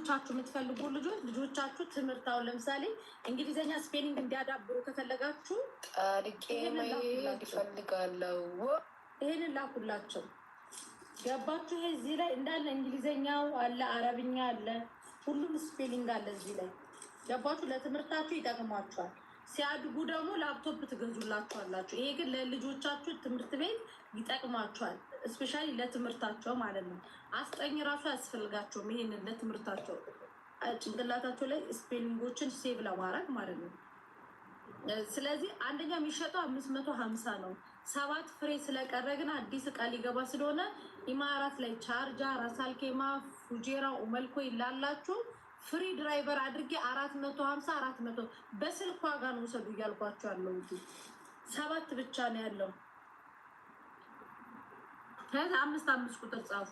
ልጆቻችሁ የምትፈልጉ ልጆቻችሁ ትምህርታው ለምሳሌ እንግሊዘኛ ስፔሊንግ እንዲያዳብሩ ከፈለጋችሁ ይሄንን ላኩላቸው። ገባችሁ? ይሄ እዚህ ላይ እንዳለ እንግሊዘኛው አለ፣ አረብኛ አለ፣ ሁሉም ስፔሊንግ አለ እዚህ ላይ። ገባችሁ? ለትምህርታችሁ ይጠቅማችኋል። ሲያድጉ ደግሞ ላፕቶፕ ትገዙላችኋላችሁ። ይሄ ግን ለልጆቻችሁ ትምህርት ቤት ይጠቅማችኋል። እስፔሻሊ ለትምህርታቸው ማለት ነው። አስጠኝ ራሱ አያስፈልጋቸውም። ይሄንን ለትምህርታቸው ጭንቅላታቸው ላይ ስፔሊንጎችን ሴቭ ለማድረግ ማለት ነው። ስለዚህ አንደኛ የሚሸጠው 550 ነው። 7 ፍሬ ስለቀረ ግን አዲስ እቃ ሊገባ ስለሆነ ኢማራት ላይ ቻርጃ፣ ራሳልኬማ፣ ፉጄራ፣ ኡመልኮ ይላላችሁ ፍሪ ድራይቨር አድርጌ 450 400 በስልክ ዋጋ ነው ውሰዱ እያልኳቸው ያለው። 7 ብቻ ነው ያለው። ከዛ 5 ቁጥር ጻፉ።